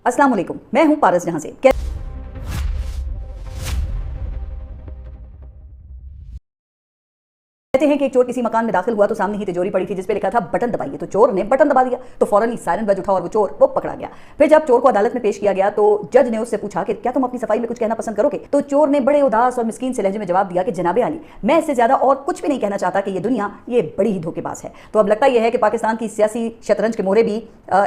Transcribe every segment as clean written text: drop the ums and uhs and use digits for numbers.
अस्सलाम वालेकुम, मैं हूं पारस जहां से। कहते हैं कि एक चोर किसी मकान में दाखिल हुआ तो सामने ही तिजोरी पड़ी थी जिस पे लिखा था बटन दबाइए। तो चोर ने बटन दबा दिया तो फौरन ही सायरन बज उठा और वो चोर पकड़ा गया। फिर जब चोर को अदालत में पेश किया गया तो जज ने उससे पूछा कि क्या तुम अपनी सफाई में कुछ कहना पसंद करोगे। तो चोर ने बड़े उदास और मिस्कीन से लहजे में जवाब दिया कि जनाबे आली, मैं इससे ज्यादा और कुछ भी नहीं कहना चाहता कि ये दुनिया ये बड़ी ही धोखेबाज है। तो अब लगता यह है कि पाकिस्तान की सियासी शतरंज के मोहरे भी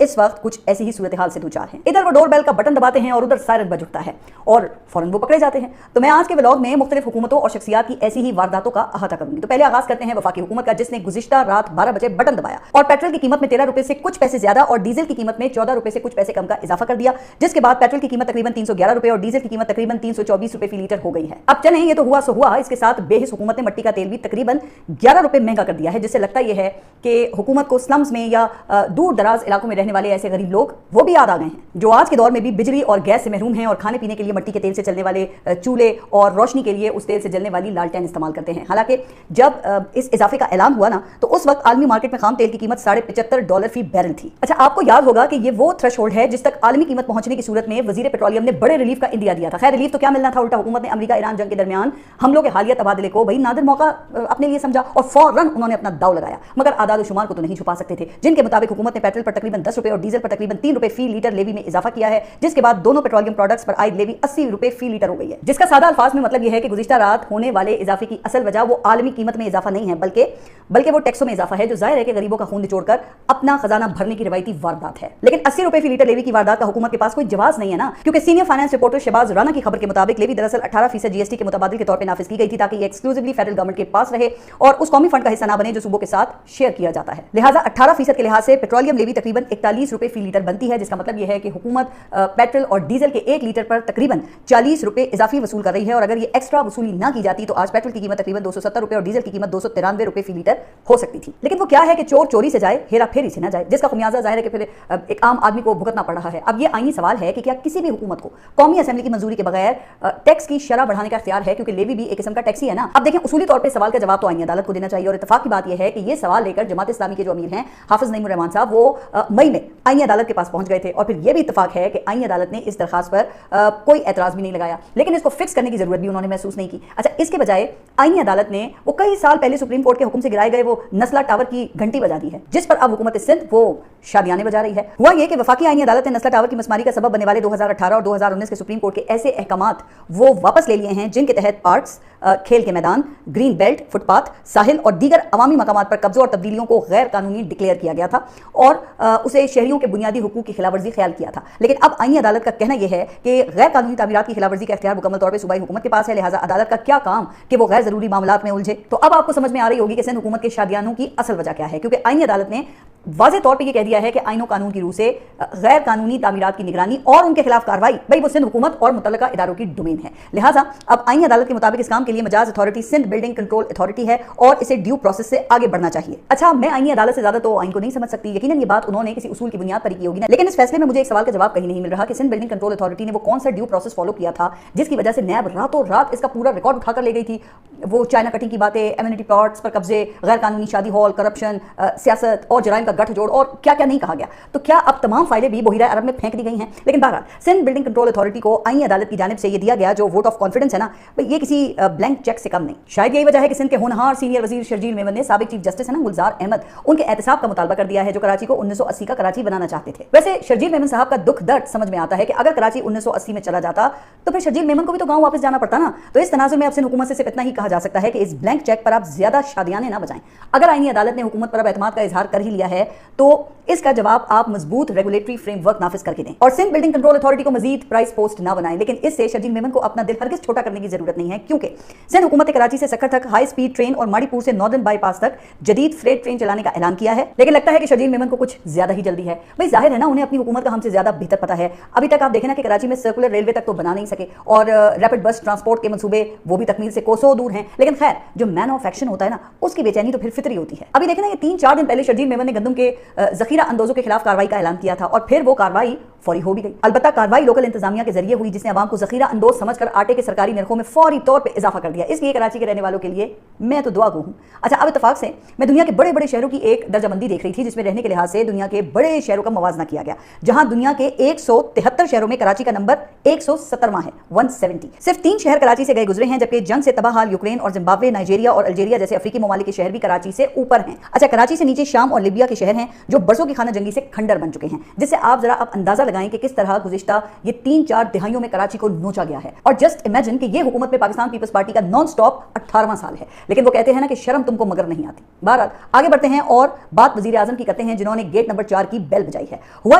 इस वक्त कुछ ऐसी ही सूरत हाल से दो चार हैं। इधर वो डोर बेल का बटन दबाते हैं और उधर सायरन बज उठता है और फौरन वो पकड़े जाते हैं। तो मैं आज के व्लॉग में मुख्तलिफ हुकूमतों और शख्सियात की ऐसी ही वारदातों का अहाता करूंगी। तो पहले आगाज करते हैं वफाकी हुकूमत का, जिसने गुज़िश्ता रात 12 बजे बटन दबाया और पेट्रोल की कीमत में 13 रुपए से कुछ पैसे ज्यादा और डीजल की कीमत में 14 रुपए से कुछ पैसे कम का इजाफा कर दिया, जिसके बाद पेट्रोल की कीमत तकरीबन 311 रुपए और डीजल की कीमत तकरीबन 324 रुपए फी लीटर हो गई है। अब चलें, ये तो हुआ सो हुआ, इसके साथ बेहिस हुकूमत ने मट्टी का तेल भी तकरीबन 11 रुपए महंगा कर दिया है, जिससे लगता यह है कि हुकूमत को स्लम्स में या दूर दराज इलाकों में रहने वाले ऐसे गरीब लोग वो भी याद आ गए हैं जो आज के दौर में भी बिजली और गैस से महरूम हैं और खाने पीने के लिए मट्टी के तेल से चलने वाले चूल्हे और रोशनी के लिए उस तेल से जलने वाली लालटेन इस्तेमाल करते हैं। हालांकि जब इस इजाफे का ऐलान हुआ ना तो उस वक्त आलमी मार्केट में खाम तेल की कीमत $75 फी बैरल थी। अच्छा, आपको याद होगा कि ये वो थ्रेशोल्ड है जिस तक आलमी कीमत पहुंचने की सूरत में वजीर पेट्रोलियम ने बड़े रिलीफ का इंदिया दिया था। खैर, रिलीफ तो क्या मिलना था, उल्टा हुकूमत ने अमेरिका ईरान जंग के दरमियान हमलों के हालिया तबादले को भाई नादिर मौका अपने लिए समझा और फौरन उन्होंने अपना दाव लगाया। मगर आदाद शुमार को तो नहीं छुपा सकते थे, जिनके मुताबिक हुकूमत ने पेट्रोल पर तकरीबन 10 रुपए और डीजल पर तकरीबन 3 रुपए फी लीटर लेवी में इजाफा किया है, जिसके बाद दोनों पेट्रोलियम प्रोडक्ट्स पर आयद लेवी 80 रुपए फी लीटर हो गई है। जिसका सादा अल्फाज में मतलब यह है कि गुज़िश्ता रात होने वाले इजाफे की असल वजह वो आलमी कीमत में इजाफा नहीं है बल्कि वो टैक्सों में इजाफा है, जो जाहिर है कि गरीबों का खून निचोड़कर अपना खजाना भरने की रवायती वारदात है। लेकिन 80 रुपए फी लीटर लेवी की वारदात का हुकूमत के पास कोई जवाब नहीं है ना, क्योंकि senior finance reporter Shahbaz Rana की खबर के मुताबिक लेवी दरअसल 18% जीएसटी के मुतबादिल के तौर पर नाफिज की गई थी ताकि ये एक्सक्लूसिवली फेडरल गवर्नमेंट के पास रहे और उस कौमी फंड का हिस्सा ना बने जो सूबों के साथ शेयर किया जाता है। लिहाजा 18% के लिहाज से पेट्रोलियम लेवी तकरीबन 41 रुपए फी लीटर बनती है, जिसका मतलब यह है कि हुकूमत पेट्रोल और डीजल के 1 लीटर पर तकरीबन 40 रुपए इजाफी वसूल कर रही है और अगर ये एक्स्ट्रा वसूली ना की जाती तो आज पेट्रोल की कीमत तकरीबन 270 रुपए और डीजल की कीमत 293 रुपए फी लीटर हो सकती थी। लेकिन वो क्या है कि चोर चोरी से जाए, हेरा फेरी से ना जाए, जिसका खमियाजा जाहिर है कि फिर एक आम आदमी को भुगतना पड़ रहा है। अब ये आईनी सवाल है कि क्या किसी भी हुकूमत को कौमी असेंबली की मंजूरी के बगैर टैक्स की शरह बढ़ाने का इख्तियार है, क्योंकि लेवी भी एक किस्म का टैक्स ही है ना। अब देखें, उसूली तौर पर सवाल का जवाब तो आईनी अदालत को देना चाहिए और इत्तेफाक की बात यह है कि ये सवाल लेकर जमात इस्लामी के जो अमीर हैं हाफिज नईमुर रहमान साहब, वो मई में आईनी अदालत के पास पहुंच गए थे और फिर यह भी इत्तेफाक है कि आईनी अदालत ने इस दरखास्त पर कोई एतराज भी नहीं लगाया, लेकिन इसको फिक्स करने की जरूरत भी उन्होंने महसूस नहीं की। अच्छा, इसके बजाय आईनी अदालत ने वो कई साल पहले सुप्रीम कोर्ट के हुक्म से गिराए गए वो नस्ला टावर की घंटी बजा दी है, जिस पर अब हुकूमत सिंध वो शादियाने बजा रही है। हुआ ये कि वफाकी आईनी अदालत ने नस्ला टावर की मसमारी का सबब बनने वाले 2018 और 2019 के सुप्रीम कोर्ट के ऐसे अहकामात वो वापस ले लिए हैं जिनके तहत पार्क्स, खेल के मैदान, ग्रीन बेल्ट, फुटपाथ, साहिल और दीगर अवामी मकामात पर कब्जों और तब्दीलियों को गैर कानूनी डिक्लेयर किया गया था और उसे शहरियों के बुनियादी हुकूक की खिलाफवर्जी ख्याल किया था। लेकिन अब आईनी अदालत का कहना यह है कि गैर कानूनी तामीरात की खिलाफवर्जी का इख्तियार मुकम्मल तौर पर सूबाई हुकूमत के पास है, लिहाजा अदालत का क्या काम कि वो गैर जरूरी मामलात में उलझे। तो अब आपको समझ में आ रही होगी कि सिंध हुकूमत के शादियानों की असल वजह क्या है, क्योंकि आईनी अदालत ने वाज़ेह तौर पे ये कह दिया है कि आईन और कानून की रूह से गैर कानूनी तामीरात की निगरानी और उनके खिलाफ कार्रवाई भाई वो सिंध हुकूमत और मुतल्लिका इदारों की डोमेन है। लिहाजा अब आईनी अदालत के मुताबिक इस काम के लिए मजाज authority Sindh building control authority है और इसे ड्यू प्रोसेस से आगे बढ़ना चाहिए। अच्छा, मैं आईनी अदालत से ज्यादा तो आईन को नहीं समझ सकती, यकीनन ये बात उन्होंने किसी उसूल की बुनियाद पर की होगी ना, लेकिन इस फैसले में मुझे एक सवाल का जवाब कहीं नहीं मिल रहा कि सिंध बिल्डिंग कंट्रोल अथॉरिटी ने वो कौन सा ड्यू प्रोसेस फॉलो किया था जिसकी वजह से नैब रातों रात इसका पूरा रिकॉर्ड उठाकर ले गई थी। वो चाइना कटिंग की बातें, एमिनिटी प्लॉट्स पर कब्जे, गैर कानूनी शादी हॉल, करप्शन, सियासत और जराइम का गठजोड़ और क्या क्या नहीं कहा गया। तो क्या अब तमाम फाइलें भी बहिरा अरब में फेंक दी गई हैं? लेकिन बहरहाल सिंध बिल्डिंग कंट्रोल अथॉरिटी को आईनी अदालत की जानिब से ये दिया गया जो वोट ऑफ कॉन्फिडेंस है ना, ये किसी ब्लैंक चेक से कम नहीं। शायद यही वजह है कि सिंध के होनहार सीनियर वजीर शर्जील मेमन ने साबिक चीफ जस्टिस है ना गुलजार अहमद, उनके एहतसाब का मुतालबा कर दिया है जो कराची को 1980 का कराची बनाना चाहते थे। वैसे शर्जील मेमन साहब का दुख दर्द समझ में आता है कि अगर कराची 1980 में चला जाता तो फिर शर्जील मेमन को भी तो गांव वापस जाना पड़ता ना। तो इस तनाजुर में अब सिंध हुकूमत से सिर्फ इतना ही कहा जा सकता है कि इस ब्लैंक चेक पर आप ज्यादा शादियाने ना बजाएं। अगर आईनी अदालत ने हुकूमत पर अब एतमाद का इजहार कर ही लिया है तो इसका जवाब आप मजबूत रेगुलेटरी फ्रेमवर्क नाफिज करके दें और सिंध बिल्डिंग कंट्रोल अथॉरिटी को मजीद प्राइस पोस्ट ना बनाएं। लेकिन इससे शर्जील मेमन को अपना दिल हरगिज छोटा करने की जरूरत नहीं है, क्योंकि सिंध हुकूमत ने कराची से सक्खर तक हाई स्पीड ट्रेन और माड़ीपुर से नॉर्दर्न बाईपास तक जदीद फ्रेट ट्रेन चलाने का ऐलान किया है। लेकिन लगता है कि शर्जील मेमन को कुछ ज्यादा ही जल्दी है। भाई जाहिर है ना, उन्हें अपनी हुकूमत का हमसे ज्यादा बेहतर पता है। अभी तक आप देखें ना कि कराची में सर्कुलर रेलवे तक तो बना नहीं सके और रैपिड बस ट्रांसपोर्ट के मंसूबे वो भी तकमील से कोसों दूर हैं। लेकिन खैर, जो मैन ऑफ एक्शन होता है ना, उसकी बेचैनी तो फिर फितरी होती है। अभी देखें ना, ये 3-4 दिन पहले शर्जील मेमन ने गंदम के जखीरा अंदोजों के खिलाफ कार्रवाई का ऐलान किया था और फिर वो कार्रवाई फौरी हो भी गई। अलबत्ता कार्रवाई लोकल इंतजामिया के जरिए हुई, जिसने आवाम को जखीरा अंदोज समझकर आटे के सरकारी नरखों में फौरी तौर पे इजाफा कर दिया। इसलिए कराची के रहने वालों के लिए मैं तो दुआ गो हूँ। अच्छा, अब इत्तेफाक से मैं दुनिया के बड़े बड़े शहरों की एक दर्जाबंदी देख रही थी, जिसमें रहने के लिहाज से दुनिया के बड़े शहरों का मवाजना किया गया, जहां दुनिया के 173 शहरों में कराची का नंबर 117वां है, 170। सिर्फ 3 शहर कराची से गए गुजरे हैं, जबकि जंग से तबाहाल यूक्रेन और जिम्बाब्वे, नाइजीरिया और अल्जीरिया जैसे अफ्रीकी ममालिक के शहर भी कराची से ऊपर हैं। अच्छा, कराची से नीचे शाम और लीबिया के शहर हैं, जो बरसों की खाना जंगी से खंडर बन चुके हैं, जिससे आप जरा अब अंदाजा लगाएं कि किस तरह गुज़िश्ता ये 3-4 दिहाइयों में कराची को नोचा गया है। और जस्ट इमेजिन कि ये हुकूमत में पाकिस्तान पीपल्स पार्टी का नॉन स्टॉप 18वां साल है, लेकिन वो कहते हैं ना कि शर्म तुमको मगर नहीं आती। बहरहाल आगे बढ़ते हैं और बात वजीर आजम की करते हैं, जिन्होंने गेट नंबर 4 की बेल बजाई है। हुआ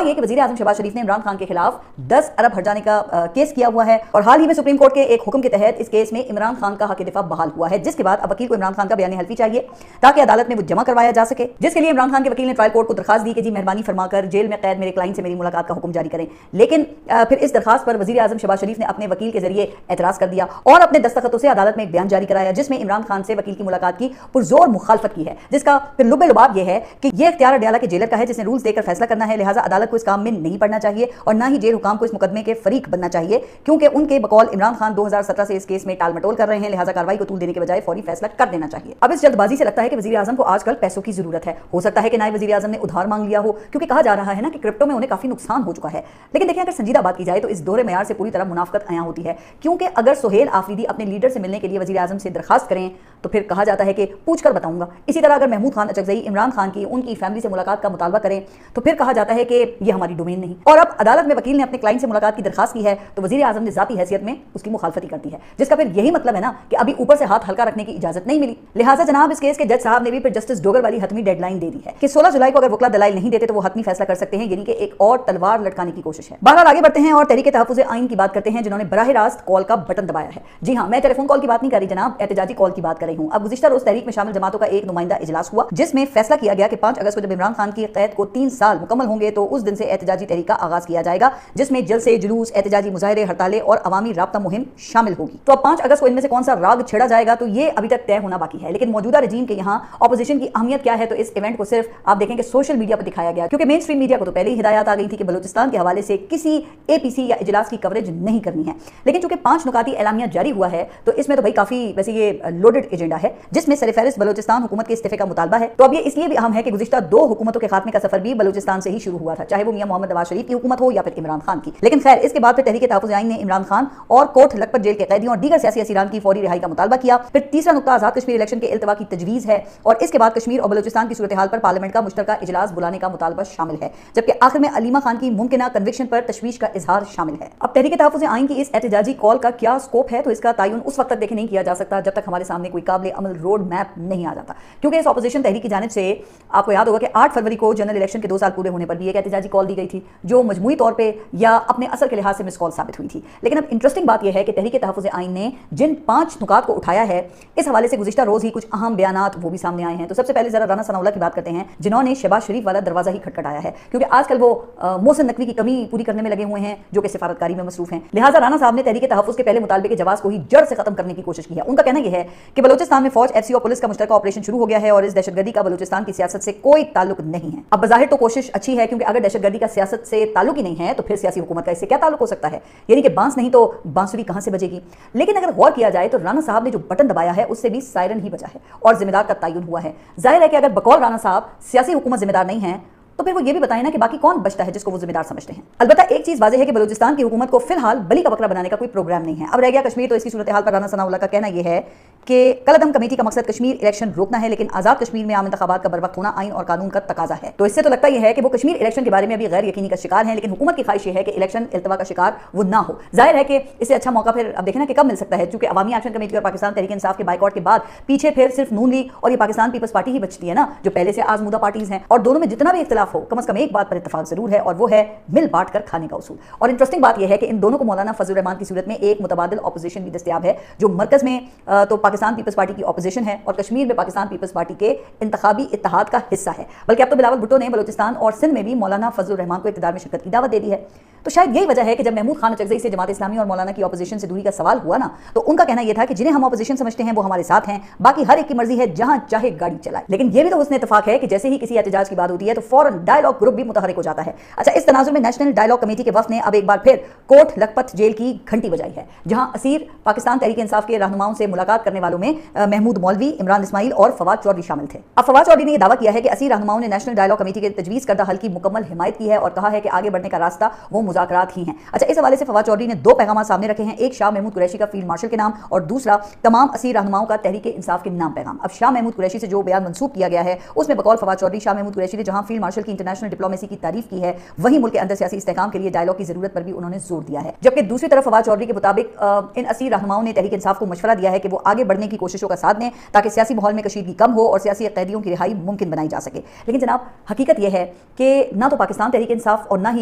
ये कि वजीर आजम शहबाज शरीफ ने इमरान खान के खिलाफ 10 अरब हर्जाने का केस किया हुआ है और हाल ही में सुप्रीम कोर्ट के एक हुक्म के तहत इस केस में इमरान खान का हक दिफा बहाल हुआ है, जिसके बाद अब वकील को इमरान खान का बयान हल्फी चाहिए ताकि अदालत में वो जमा करवाया जा सके, जिसके लिए इमरान खान के वकील ने ट्रायल कोर्ट को दरखास्त दी कि जी मेहरबानी फरमाकर जेल में कैद मेरे क्लाइंट से मेरी मुलाकात का हुक्म जारी करें। लेकिन फिर इस दरखास्त पर वजीर आजम शहबाज शरीफ ने अपने वकील के जरिए एतराज कर दिया और अपने दस्तखतों से अदालत में एक बयान जारी कराया, जिसमें इमरान खान से वकील की मुलाकात की पुरजोर मुखालफत की है, जिसका फिर लुबे लुबाब यह है कि यह इख्तियार अडयाला के जेलर का है, जिसने रूल्स देकर फैसला करना है, लिहाजा अदालत को इस काम में नहीं पड़ना चाहिए और ना ही जेल हुकाम को इस मुकदमे के फरीक बनना चाहिए, क्योंकि उनके बकौल इमरान खान 2017 से इस केस में टाल मटोल कर रहे हैं, लिहाजा कार्रवाई को तूल देने के बजाय फौरी फैसला कर देना चाहिए। अब इस जल्दबाजी से लगता है कि वजीर आजम को आजकल पैसों की जरूरत है। हो सकता है कि नायब वजीर आजम ने उधार मांग लिया हो, क्योंकि कहा जा रहा है ना कि क्रिप्टो में उन्हें काफी नुकसान हो चुका है। लेकिन देखिए, अगर संजीदा बात की जाए तो इस दोहरे मेयार से पूरी तरह मुनाफकत आया होती है, क्योंकि अगर सुहेल आफरीदी अपने लीडर से मिलने के लिए वजीर आजम से दरखास्त करें तो फिर कहा जाता है कि पूछ कर बताऊंगा। इसी तरह अगर महमूद खान अचकजई इमरान खान की उनकी फैमिली से मुलाकात का मुतालबा करें तो फिर कहा जाता है कि यह हमारी डोमेन नहीं। और अब अदालत में वकील ने अपने क्लाइंट से मुलाकात की दरखास्त की है तो वजीर आजम ने जाती हैसियत में उसकी मुखालफती कर दी है, जिसका फिर यही मतलब है ना कि अभी ऊपर से हाथ हल्का रखने की इजाजत नहीं मिली। लिहाजा जनाब इस केस के जज साहब ने भी फिर जस्टिस डोगर वाली हतमी डेडलाइन दे दी है कि 16 जुलाई को अगर वकला दलाइल नहीं देते तो वो हतमी फैसला कर सकते हैं, यानी कि एक और तलवार लटकाने की कोशिश है। बहरहाल आगे बढ़ते हैं और तहरीक तहफ्फुज़ आइन की बात करते हैं, जिन्होंने बराह रास्त कॉल का बटन दबाया है। जी हाँ, मैं टेलीफोन कॉल की बात नहीं कर रही जनाब, एहतजाजी कॉल की बात कर रही हूँ। अब गुज़िश्ता रोज तहरीक में शामिल जमातों का एक नुमाइंदा इजलास हुआ, जिसमें फैसला किया गया कि 5 अगस्त को जब इमरान खान की कैद को 3 साल मुकम्मल होंगे तो उस दिन से एहतजाजी तहरीक का आगाज किया जाएगा, जिसमें जलसे, जुलूस, एहतजाजी मुजाहरे, हड़तालें और अवामी राब्ता मुहिम शामिल होगी। तो अब 5 अगस्त को इनमें से कौन सा राग छेड़ा जाएगा तो ये अभी तक तय होना बाकी है। लेकिन मौजूदा रजीम के यहाँ ऑपोजिशन की अहमियत क्या है, तो इस इवेंट को सिर्फ आप देखेंगे सोशल मीडिया पर दिखाया गया, क्योंकि मेन स्ट्रीम मीडिया को तो पहले ही हिदायत आ गई थी कि बलूचिस्तान के हवाले से किसी एपीसी या इजलास की कवरेज नहीं करनी है। लेकिन चूंकि 5 नुकाती एलामिया जारी हुआ है तो इसमें तो भाई काफी वैसे ये लोडेड एजेंडा है, जिसमें सरफहरिस्त बलूचिस्तान हुकूमत के इस्तीफे का मुतालबा है। तो अब ये इसलिए भी अहम है कि गुज़िश्ता 2 हुकूमतों के खात्मे का सफर भी बलूचिस्तान से ही शुरू हुआ था, चाहे वो मियां मोहम्मद नवाज शरीफ की हुकूमत हो या फिर इमरान खान की। लेकिन खैर, इसके बाद फिर तहरीक तहफ्फुज़ आइन ने इमरान खान और कोट लखपत जेल के कैदियों और दीगर सियासी असीरान की फौरी रिहाई का मुतालबा किया। फिर तीसरा नुकता आजाद कश्मीर इलेक्शन के इल्तवा की तजवीज है और इसके बाद कश्मीर और बलूचिस्तान की सूरत हाल पर पार्लियामेंट का मुश्तरका इजलास बुलाने का मुतालबा शामिल है, जबकि आखिर में अलीमा खान की मुमकिना कन्विक्शन पर तशवीश का इजहार शामिल है। अब तहरीक तहफ्फुज़ आइन की इस एहतजाजी कॉल का क्या स्कोप है, तो इसका तयन उस वक्त तक देखे नहीं किया जा सकता जब तक हमारे सामने कोई काबिल अमल रोड मैप नहीं आ जाता, क्योंकि इस ऑपोजिशन तहरीक की जानिब से आपको याद होगा कि 8 फरवरी को जनरल इलेक्शन के 2 साल पूरे होने पर भी एक एहतजाजी कॉल दी गई थी, जो मजमूई तौर पे या अपने असर के लिहाज से मिस कॉल साबित हुई थी। लेकिन अब इंटरेस्टिंग बात यह है कि तहरीक तहफ्फुज़ आइन ने जिन 5 नुकात को उठाया है, इस हवाले से गुज़िश्ता रोज ही कुछ अहम बयानात वो भी सामने आए हैं। तो सबसे पहले जरा राना सनाउल्लाह की बात करते हैं, जिन्होंने शहबाज शरीफ वाला दरवाजा ही खटखटाया है, क्योंकि आजकल वो मोहसिन नकवी की कमी पूरी करने में लगे हुए हैं, जो कि सिफारतकारी में मसरूफ हैं। लिहाजा राना साहब ने तहरीक तहफ्फुज़ के पहले मुतालबे के जवाब को ही जड़ से खत्म करने की कोशिश की है। उनका कहना यह है कि बलूचिस्तान में फौज, एफसी और पुलिस का मुश्तरका ऑपरेशन शुरू हो गया है और इस दहशतगर्दी का बलूचिस्तान की सियासत से कोई ताल्लुक नहीं है। अब बज़ाहिर तो कोशिश अच्छी है, क्योंकि अगर दहशतगर्दी का सियासत से ताल्लुक ही नहीं है तो फिर सियासी हुकूमत का इससे क्या ताल्लुक हो सकता है, यानी कि बांस नहीं तो बांसुरी कहां से बजेगी। लेकिन अगर गौर किया जाए तो राना साहब ने जो बटन दबाया है उससे भी सायरन ही बजा है और जिम्मेदार का तयन हुआ है। जाहिर है कि अगर बकौल राना साहब सियासी हुकूमत जिम्मेदार नहीं है तो फिर वो ये भी बताएं ना कि बाकी कौन बचता है जिसको वो जिम्मेदार समझते हैं। अलबत्ता एक चीज वाज़ेह है कि बलूचिस्तान की हुकूमत को फिलहाल बली का बकरा बनाने का कोई प्रोग्राम नहीं है। अब रह गया कश्मीर, तो इसकी सूरत हाल पर राना सनाउल्लाह का कहना यह है कि कलअदम कमेटी का मकसद कश्मीर इलेक्शन रोकना है, लेकिन आजाद कश्मीर में आम इंतखाबात का बरवक्त होना आइन और कानून का तकाजा है। तो इससे तो लगता यह है कि वो कश्मीर इलेक्शन के बारे में अभी गैर यकीनी का शिकार है, लेकिन हुकूमत की ख्वाहिश है कि इलेक्शन इल्तवा का शिकार वो ना हो। जाहिर है कि इससे अच्छा मौका फिर अब देखना कि कब मिल सकता है, क्योंकि अवामी एक्शन कमेटी और पाकिस्तान तहरीक इंसाफ के बाइकआउट के बाद पीछे फिर सिर्फ नून लीग और ये पाकिस्तान पीपल्स पार्टी ही बचती है ना, जो पहले से आजमूदा पार्टीज हैं, और दोनों में जितना भी इख्तिलाफ इख्तिलाफ हो, कम से कम एक बात पर इत्तेफाक जरूर है और वो है मिल बांट कर खाने का उसूल। और इंटरेस्टिंग बात यह है कि इन दोनों को मौलाना फजल रहमान की सूरत में एक मुतबादिल ऑपोजिशन भी दस्तयाब है, जो मरकज में तो पाकिस्तान पीपल्स पार्टी की ऑपोजिशन है और कश्मीर में पाकिस्तान पीपल्स पार्टी के इंतखाबी इत्तेहाद का हिस्सा है। बल्कि अब तो बिलावल भुट्टो ने बलोचिस्तान और सिंध में भी मौलाना फजल रहमान को इक़्तिदार में शिरकत की दावत दे दी है। तो शायद यही वजह है कि जब महमूद खान अचकज़ई से जमात इस्लामी और मौलाना की ऑपोजिशन से दूरी का सवाल हुआ ना, तो उनका कहना यह था कि जिन्हें हम ऑपोजिशन समझते हैं वो हमारे साथ हैं, बाकी हर एक की मर्जी है जहां चाहे गाड़ी चलाए। लेकिन यह भी तो हुस्न इत्तेफाक है कि जैसे ही किसी एहतजाज की बात होती है तो फौरन डायलॉग ग्रुप भी मुतहरिक हो जाता है। अच्छा, इस तनाजुर में नेशनल डायलॉग कमेटी के वफ्द ने अब एक बार फिर कोट लखपत जेल की घंटी बजाई है, जहां असीर पाकिस्तान तहरीक इंसाफ के रहनुमाओं से मुलाकात करने वालों में महमूद मौलवी, इमरान इस्माइल और फवाद चौधरी शामिल थे। अब फवाद चौधरी ने यह दावा किया है कि असीर रहनुमाओं ने नेशनल डायलॉग कमेटी के तजवीज़ करदा हल की मुकम्मल हिमायत की है और कहा है कि आगे बढ़ने का रास्ता वो मुज़ाकरात ही हैं। अच्छा, इस हवाले से फवाद चौधरी ने दो पैगाम सामने रखे हैं, एक शाह महमूद कुरैशी का फील्ड मार्शल के नाम और दूसरा तमाम असीर रहनुमाओं का तहरीक इंसाफ के नाम पैगाम। अब शाह महमूद कुरैशी से जो बयान मंसूब किया गया है उसमें बकौल फवाद चौधरी शाह महमूद कुरैशी ने जहां फील्ड मार्शल की इंटरनेशनल डिप्लोमेसी की तारीफ की है, वहीं मुल्क के अंदर सियासी इस्तेहकाम के लिए डायलॉग की जरूरत पर भी उन्होंने जोर दिया है। जबकि दूसरी तरफ फवाद चौधरी के मुताबिक इन असीर रहनुमाओं ने तहरीक इंसाफ को मशवरा दिया है कि वो आगे बढ़ने की कोशिशों का साथ दें ताकि सियासी माहौल में कशीदगी कम हो और सियासी कैदियों की रिहाई मुमकिन बनाई जा सके। लेकिन जनाब, हकीकत यह है कि ना तो पाकिस्तान तहरीक इंसाफ और ना ही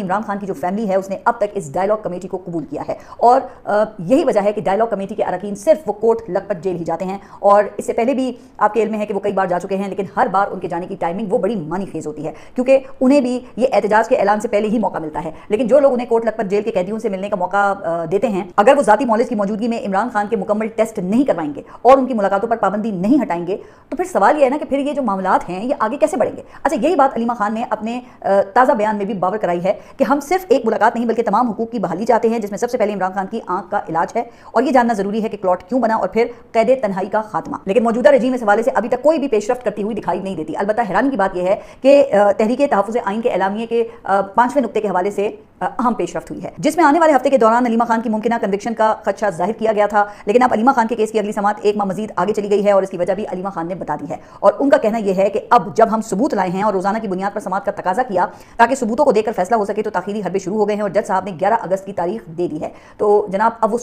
इमरान खान की जो फैमिली है उसने अब तक इस डायलॉग कमेटी को कबूल किया है और यही वजह है कि डायलॉग कमेटी के अरकान सिर्फ वो कोट लखपत जेल ही जाते हैं। और इससे पहले भी आपके इल्म में है कि वो कई बार जा चुके हैं, लेकिन हर बार उनके जाने की टाइमिंग वो बड़ी मानी खेज होती है क्योंकि उन्हें भी ये एहतजाज के ऐलान से पहले ही मौका मिलता है। लेकिन जो लोग उन्हें कोट लखपत जेल के कैदियों से मिलने का मौका देते हैं, अगर वो जाती मौलिस की मौजूदगी में इमरान खान के मुकम्मल टेस्ट नहीं करवाएंगे और उनकी मुलाकातों पर पाबंदी नहीं हटाएंगे तो फिर सवाल यह है ना कि फिर ये जो मामलात हैं ये आगे कैसे बढ़ेंगे। अच्छा, यही बात अलीमा खान ने अपने ताज़ा बयान में भी बावर कराई है कि हम सिर्फ एक मुलाकात नहीं बल्कि तमाम हुकूक की बहाली चाहते हैं, जिसमें सबसे पहले इमरान खान की आंख का इलाज है और ये जानना जरूरी है कि प्लॉट क्यों बना और फिर कैदे तन्हाई का खात्मा। लेकिन मौजूदा रजीम इस हवाले से अभी तक कोई भी पेशरफ्त करती हुई दिखाई नहीं देती। अलबत्ता हैरानी की बात यह है कि तहरीक तहफ़्फ़ुज़ आइन के एलामिये के 5वें नुक्ते के हवाले से अहम पेशरफ्त हुई है, जिसमें आने वाले हफ्ते के दौरान अलीमा खान की मुमकिना कन्विक्शन का खदशा जाहिर किया गया था। लेकिन अब अलीमा खान के केस की अगली समात एक माह मजीद आगे चली गई है और इसकी वजह भी अलीमा खान ने बता दी है। और उनका कहना यह है कि अब जब हम सबूत लाए हैं और रोजाना की बुनियाद पर समात का तकाजा किया ताकि सबूतों को देखकर फैसला हो सके, तो ताखीरी हरबे शुरू हो गए हैं और जज साहब ने 11 अगस्त की तारीख दे दी है। तो जनाब, अब वो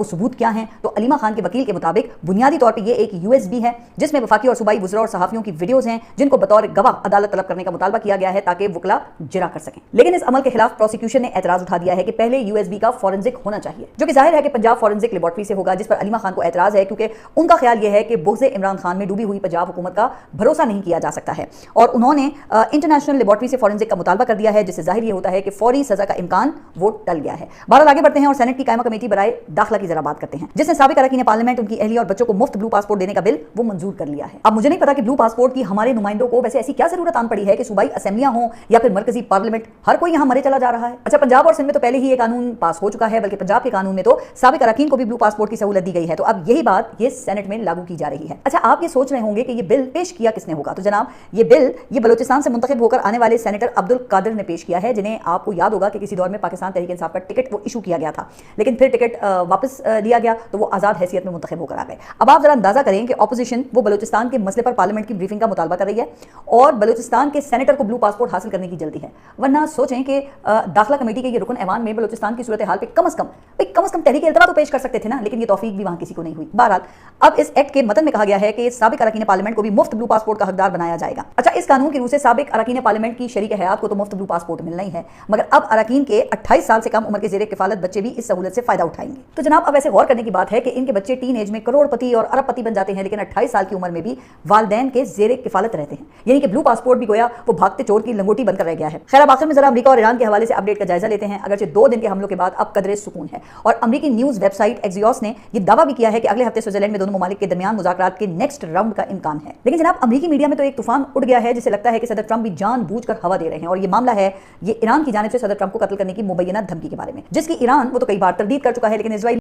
सबूत क्या हैं? तो अलीमा खान के वकील के मुताबिक बुनियादी तौर पर यह एक USB है जिसमें वफाकी और सूबाई वुज़रा और सहाफ़ियों की वीडियोज़ हैं जिनको बतौर गवाह अदालत तलब करने का मुतालबा किया गया है ताकि वकला जिरा कर सकें। लेकिन इस अमल के खिलाफ प्रोसिक्यूशन ने एतराज उठा दिया है कि पहले USB का फॉरेंसिक होना चाहिए, जो कि जाहिर है कि पंजाब फॉरेंसिक लेबोरेटरी से होगा, जिस पर अलीमा खान को एतराज है क्योंकि उनका ख्याल यह है कि बुग़्ज़े इमरान खान में डूबी हुई पंजाब हुकूमत का भरोसा नहीं किया जा सकता है और उन्होंने इंटरनेशनल लेबोरेटरी से फॉरेंसिक का मुतालबा कर दिया है, जिससे जाहिर यह होता है कि फौरी सजा का इम्कान वो टल गया है। बहरहाल आगे बढ़ते हैं और सेनेट की कायमा कमेटी बराए दाखिला की जरा बात करते हैं, जिसने साबिक अरकान पार्लियामेंट उनकी अहलिया और बच्चों को मुफ्त ब्लू पासपोर्ट देने का बिल वो मंजूर कर लिया है। अब मुझे नहीं पता कि ब्लू पासपोर्ट की हमारे नुमाइंदों को वैसे ऐसी क्या जरूरत आन पड़ी है कि सूबाई असेंबलियां हों या फिर मरकजी पार्लियामेंट, हर कोई यहाँ मरे चला जा रहा है। अच्छा, पंजाब और सिंध में तो पहले ही ये कानून पास हो चुका है, बल्कि पंजाब के कानून में तो साबिक अरकान को भी ब्लू पासपोर्ट की सहूलत दी गई है। तो अब यही बात ये सेनेट में लागू की जा रही है। अच्छा, आप ये सोच रहे होंगे कि ये बिल पेश किया किसने होगा? तो जनाब, ये बिल ये बलोचिस्तान से मुंतखब होकर आने वाले सेनेटर अब्दुल कादिर ने पेश किया है, जिन्हें आपको याद होगा कि किसी दौर में पाकिस्तान तहरीक इंसाफ का टिकट वो इशू किया गया था, लेकिन फिर टिकट वापस लिया गया तो वो आज़ाद हैसियत में मुंतखब होकर आ गए। अब आप जरा अंदाजा करें कि ऑपोजिशन वो बलोचिस्तान के मसले पर पार्लियामेंट की ब्रीफिंग का मुतालबा कर रही है और बलोचिस्तान के सेनेटर को ब्लू पासपोर्ट हासिल करने की जल्दी है। वरना सोचें कि दाखिला कमेटी के ये रुकन ऐवान में बलोचिस्तान की सूरत हाल पे कम से कम तहरीक इल्तवा तो पेश कर सकते थे ना, लेकिन ये तौफीक भी वहां किसी को नहीं हुई। बहरहाल अब इस एक्ट के मतन में कहा गया है कि साबिक अरकान पार्लियामेंट को भी मुफ्त ब्लू पासपोर्ट का हकदार बनाया जाएगा। अच्छा, इस कानून की रूह से साबिक अरकान पार्लियामेंट की शरीक हयात को तो मुफ्त ब्लू पासपोर्ट मिलना ही है, मगर अब अरकान के 28 साल से कम उम्र के ज़ेरे किफालत बच्चे भी इस सहूलत से फायदा उठाएंगे। तो जनाब, अब ऐसे गौर करने की बात है कि इनके बच्चे टीन एज में करोड़पति और अरबपति बन जाते हैं, लेकिन 28 साल की उम्र में भी वालिदैन के ज़ेरे किफालत रहते हैं, यानी कि ब्लू पासपोर्ट भी गोया वो भागते चोर की लंगोटी बनकर रह गया है। खैर, अब आखिर में जरा अमेरिका और ईरान के हवाले से अपडेट का जायजा लेते हैं। अगरचे 2 दिन के हमलों के बाद अब कदरे सुकून है और अमेरिकी न्यूज़ वेबसाइट एक्सियोस ने यह दावा भी किया है कि अगले हफ्ते स्विट्जरलैंड में दोनों ममालिक के दरमियान मुज़ाकरात के नेक्स्ट राउंड का इम्कान है। लेकिन जनाब, अमेरिकी मीडिया में तो एक तूफान उठ गया है जिसे लगता है कि सदर ट्रंप भी जानबूझकर हवा दे रहे हैं और ये मामला है ये ईरान की जानिब से सदर ट्रंप को कत्ल करने की मुबैना धमकी के बारे में, जिसकी ईरान वो तो कई बार तरदीद कर चुका है, लेकिन इजराइल